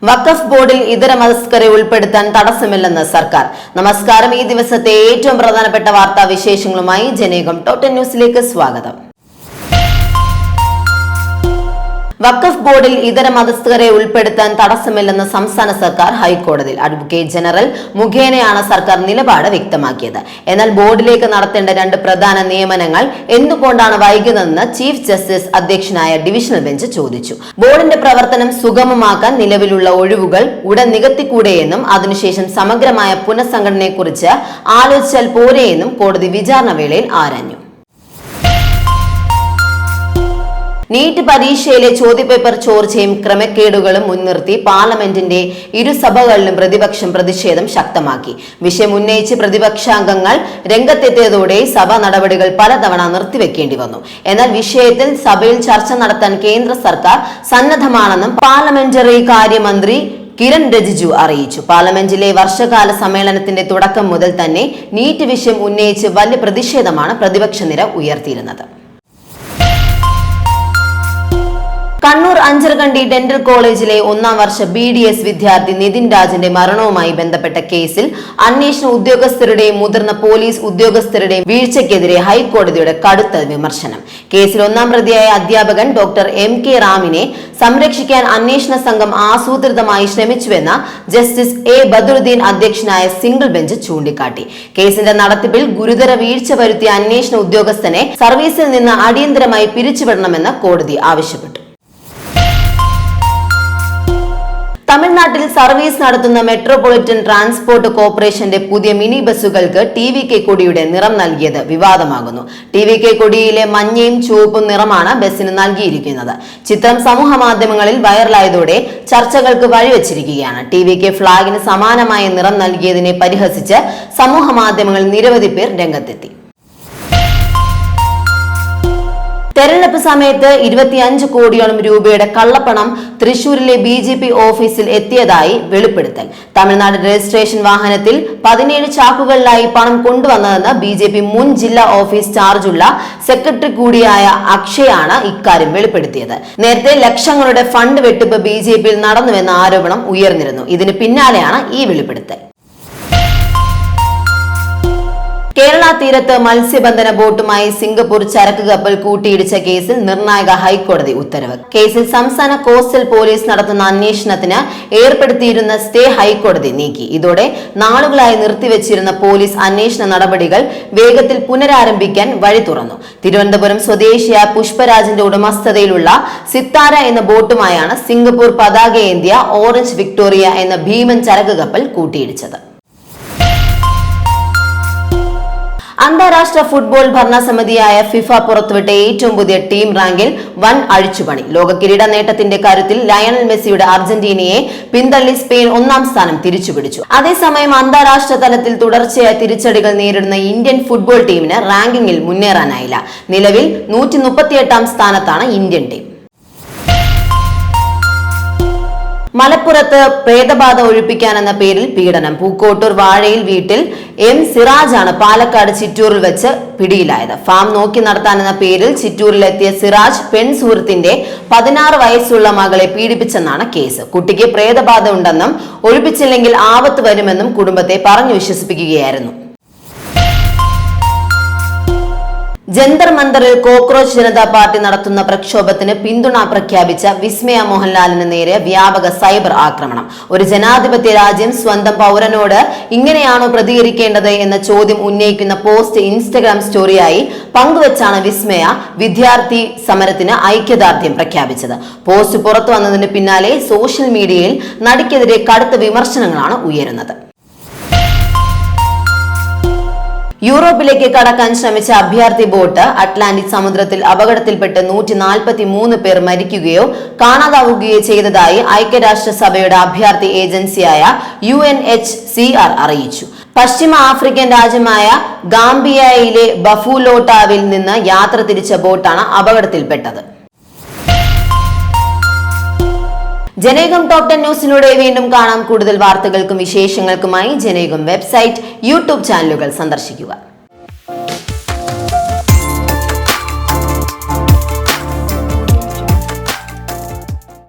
വഖഫ് ബോർഡിൽ ഇതര മതസ്ഥരെ ഉൾപ്പെടുത്താൻ തടസ്സമില്ലെന്ന് സർക്കാർ. നമസ്കാരം. ഈ ദിവസത്തെ ഏറ്റവും പ്രധാനപ്പെട്ട വാർത്താ വിശേഷങ്ങളുമായി ജനേകം ടോട്ടൻ ന്യൂസിലേക്ക് സ്വാഗതം. വഖഫ് ബോർഡിൽ ഇതര മതസ്ഥരെ ഉൾപ്പെടുത്താൻ തടസ്സമില്ലെന്ന് സംസ്ഥാന സർക്കാർ ഹൈക്കോടതിയിൽ. അഡ്വക്കേറ്റ് ജനറൽ മുഖേനയാണ് സർക്കാർ നിലപാട് വ്യക്തമാക്കിയത്. എന്നാൽ ബോർഡിലേക്ക് നടത്തേണ്ട രണ്ട് പ്രധാന നിയമനങ്ങൾ എന്തുകൊണ്ടാണ് വൈകുന്നതെന്ന് ചീഫ് ജസ്റ്റിസ് അധ്യക്ഷനായ ഡിവിഷണൽ ബെഞ്ച് ചോദിച്ചു. ബോർഡിന്റെ പ്രവർത്തനം സുഗമമാക്കാൻ നിലവിലുള്ള ഒഴിവുകൾ ഉടൻ നികത്തിക്കൂടെയെന്നും അതിനുശേഷം സമഗ്രമായ പുനഃസംഘടനയെക്കുറിച്ച് ആലോചിച്ചാൽ പോരെയെന്നും കോടതി വിചാരണ വേളയിൽ ആരാഞ്ഞു. നീറ്റ് പരീക്ഷയിലെ ചോദ്യപേപ്പർ ചോർച്ചയും ക്രമക്കേടുകളും മുൻനിർത്തി പാർലമെന്റിന്റെ ഇരുസഭകളിലും പ്രതിപക്ഷം പ്രതിഷേധം ശക്തമാക്കി. വിഷയം ഉന്നയിച്ച് പ്രതിപക്ഷാംഗങ്ങൾ രംഗത്തെത്തിയതോടെ സഭാ നടപടികൾ പലതവണ നിർത്തിവെക്കേണ്ടി വന്നു. എന്നാൽ വിഷയത്തിൽ സഭയിൽ ചർച്ച നടത്താൻ കേന്ദ്ര സർക്കാർ സന്നദ്ധമാണെന്നും പാർലമെന്ററി കാര്യമന്ത്രി കിരൺ റിജിജു അറിയിച്ചു. പാർലമെന്റിലെ വർഷകാല സമ്മേളനത്തിന്റെ തുടക്കം മുതൽ തന്നെ നീറ്റ് വിഷയം ഉന്നയിച്ച് വലിയ പ്രതിഷേധമാണ് പ്രതിപക്ഷ നിര ഉയർത്തിയിരുന്നത്. കണ്ണൂർ അഞ്ചരക്കണ്ടി ഡെന്റൽ കോളേജിലെ 1ാം വർഷ BDS വിദ്യാർത്ഥി നിതിൻ രാജിന്റെ മരണവുമായി ബന്ധപ്പെട്ട കേസിൽ അന്വേഷണ ഉദ്യോഗസ്ഥരുടെയും മുതിർന്ന പോലീസ് ഉദ്യോഗസ്ഥരുടെയും വീഴ്ചയ്ക്കെതിരെ ഹൈക്കോടതിയുടെ കടുത്ത വിമർശനം. കേസിൽ 1ാം പ്രതിയായ അധ്യാപകൻ ഡോക്ടർ MK റാമിനെ സംരക്ഷിക്കാൻ അന്വേഷണ സംഘം ആസൂത്രിതമായി ശ്രമിച്ചുവെന്ന് ജസ്റ്റിസ് A ബദറുദ്ദീൻ അധ്യക്ഷനായ സിംഗിൾ ബെഞ്ച് ചൂണ്ടിക്കാട്ടി. കേസിന്റെ നടത്തിപ്പിൽ ഗുരുതര വീഴ്ച വരുത്തിയ അന്വേഷണ ഉദ്യോഗസ്ഥനെ സർവീസിൽ നിന്ന് അടിയന്തരമായി പിരിച്ചുവിടണമെന്ന് കോടതി ആവശ്യപ്പെട്ടു. തമിഴ്നാട്ടിൽ സർവീസ് നടത്തുന്ന മെട്രോപൊളിറ്റൻ ട്രാൻസ്പോർട്ട് കോർപ്പറേഷന്റെ പുതിയ മിനി ബസ്സുകൾക്ക് TVK കൊടിയുടെ നിറം നൽകിയത് വിവാദമാകുന്നു. TVK കൊടിയിലെ മഞ്ഞയും ചുവപ്പും നിറമാണ് ബസ്സിന് നൽകിയിരിക്കുന്നത്. ചിത്രം സമൂഹ മാധ്യമങ്ങളിൽ വൈറലായതോടെ ചർച്ചകൾക്ക് വഴിവെച്ചിരിക്കുകയാണ്. TVK ഫ്ളാഗിന് സമാനമായ നിറം നൽകിയതിനെ പരിഹസിച്ച് സമൂഹ മാധ്യമങ്ങളിൽ നിരവധി പേർ രംഗത്തെത്തി. തെരഞ്ഞെടുപ്പ് സമയത്ത് 25 കോടിയോളം രൂപയുടെ കള്ളപ്പണം തൃശൂരിലെ BJP ഓഫീസിൽ എത്തിയതായി വെളിപ്പെടുത്തൽ. തമിഴ്നാട് രജിസ്ട്രേഷൻ വാഹനത്തിൽ 17 ചാക്കുകളിലായി പണം കൊണ്ടുവന്നതെന്ന് BJP മുൻ ജില്ലാ ഓഫീസ് ചാർജുള്ള സെക്രട്ടറി കൂടിയായ അക്ഷയാണ് ഇക്കാര്യം വെളിപ്പെടുത്തിയത്. നേരത്തെ ലക്ഷങ്ങളുടെ ഫണ്ട് വെട്ടിപ്പ് BJPയിൽ നടന്നുവെന്ന ആരോപണം ഉയർന്നിരുന്നു. ഇതിന് പിന്നാലെയാണ് ഈ വെളിപ്പെടുത്തൽ. കേരള തീരത്ത് മത്സ്യബന്ധന ബോട്ടുമായി സിംഗപ്പൂർ ചരക്ക് കപ്പൽ കൂട്ടിയിടിച്ച കേസിൽ നിർണായക ഹൈക്കോടതി ഉത്തരവ്. കേസിൽ സംസ്ഥാന കോസ്റ്റൽ പോലീസ് നടത്തുന്ന അന്വേഷണത്തിന് ഏർപ്പെടുത്തിയിരുന്ന സ്റ്റേ ഹൈക്കോടതി നീക്കി. ഇതോടെ നാളുകളായി നിർത്തിവെച്ചിരുന്ന പോലീസ് അന്വേഷണ നടപടികൾ വേഗത്തിൽ പുനരാരംഭിക്കാൻ വഴി തുറന്നു. തിരുവനന്തപുരം സ്വദേശിയായ പുഷ്പരാജിന്റെ ഉടമസ്ഥതയിലുള്ള സിത്താര എന്ന ബോട്ടുമായാണ് സിംഗപ്പൂർ പതാകയേന്തിയ ഓറഞ്ച് വിക്ടോറിയ എന്ന ഭീമൻ ചരക്ക് കപ്പൽ കൂട്ടിയിടിച്ചത്. അന്താരാഷ്ട്ര ഫുട്ബോൾ ഭരണസമിതിയായ ഫിഫ പുറത്തുവിട്ട ഏറ്റവും പുതിയ ടീം റാങ്കിൽ വൻ അഴിച്ചുപണി. ലോക കിരീട നേട്ടത്തിന്റെ കരുത്തിൽ ലയണൽ മെസ്സിയുടെ അർജന്റീനയെ പിന്തള്ളി സ്പെയിൻ 1ാം സ്ഥാനം തിരിച്ചുപിടിച്ചു. അതേസമയം അന്താരാഷ്ട്ര തലത്തിൽ തുടർച്ചയായ തിരിച്ചടികൾ നേരിടുന്ന ഇന്ത്യൻ ഫുട്ബോൾ ടീമിന് റാങ്കിങ്ങിൽ മുന്നേറാനായില്ല. നിലവിൽ 138ാം സ്ഥാനത്താണ് ഇന്ത്യൻ ടീം. മലപ്പുറത്ത് പ്രേതബാധ ഒഴിപ്പിക്കാനെന്ന പേരിൽ പീഡനം. പൂക്കോട്ടൂർ വാഴയിൽ വീട്ടിൽ M സിറാജാണ് പാലക്കാട് ചിറ്റൂരിൽ വെച്ച് പിടിയിലായത്. ഫാം നോക്കി നടത്താനെന്ന പേരിൽ ചിറ്റൂരിലെത്തിയ സിറാജ് പെൺ സുഹൃത്തിന്റെ 16 വയസ്സുള്ള മകളെ പീഡിപ്പിച്ചെന്നാണ് കേസ്. കുട്ടിക്ക് പ്രേതബാധ ഉണ്ടെന്നും ഒഴിപ്പിച്ചില്ലെങ്കിൽ ആപത്ത് വരുമെന്നും കുടുംബത്തെ പറഞ്ഞു വിശ്വസിപ്പിക്കുകയായിരുന്നു. ജന്തർ മന്ദറിൽ കോക്രോച്ച് ജനതാ പാർട്ടി നടത്തുന്ന പ്രക്ഷോഭത്തിന് പിന്തുണ പ്രഖ്യാപിച്ച വിസ്മയ മോഹൻലാലിന് നേരെ വ്യാപക സൈബർ ആക്രമണം. ഒരു ജനാധിപത്യ രാജ്യം സ്വന്തം പൗരനോട് ഇങ്ങനെയാണോ പ്രതികരിക്കേണ്ടത് എന്ന ചോദ്യം ഉന്നയിക്കുന്ന പോസ്റ്റ് ഇൻസ്റ്റഗ്രാം സ്റ്റോറിയായി പങ്കുവച്ചാണ് വിസ്മയ വിദ്യാർത്ഥി സമരത്തിന് ഐക്യദാർഢ്യം പ്രഖ്യാപിച്ചത്. പോസ്റ്റ് പുറത്തു വന്നതിന് പിന്നാലെ സോഷ്യൽ മീഡിയയിൽ നടിക്കെതിരെ കടുത്ത വിമർശനങ്ങളാണ് ഉയരുന്നത്. യൂറോപ്പിലേക്ക് കടക്കാൻ ശ്രമിച്ച അഭയാർത്ഥി ബോട്ട് അറ്റ്ലാന്റിക് സമുദ്രത്തിൽ അപകടത്തിൽപ്പെട്ട് 143 പേർ മരിക്കുകയോ കാണാതാവുകയോ ചെയ്തതായി ഐക്യരാഷ്ട്രസഭയുടെ അഭയാർത്ഥി ഏജൻസിയായ UNHCR അറിയിച്ചു. പശ്ചിമ ആഫ്രിക്കൻ രാജ്യമായ ഗാംബിയയിലെ ബഫുലോട്ടാവിൽ നിന്ന് യാത്ര തിരിച്ച ബോട്ടാണ് അപകടത്തിൽപ്പെട്ടത്. ജനേകം ടോപ് 10 ന്യൂസിലൂടെ വീണ്ടും കാണാം. കൂടുതൽ വാർത്തകൾക്കും വിശേഷങ്ങൾക്കുമായി ജനേകം വെബ്സൈറ്റ്, യൂട്യൂബ് ചാനലുകൾ സന്ദർശിക്കുക.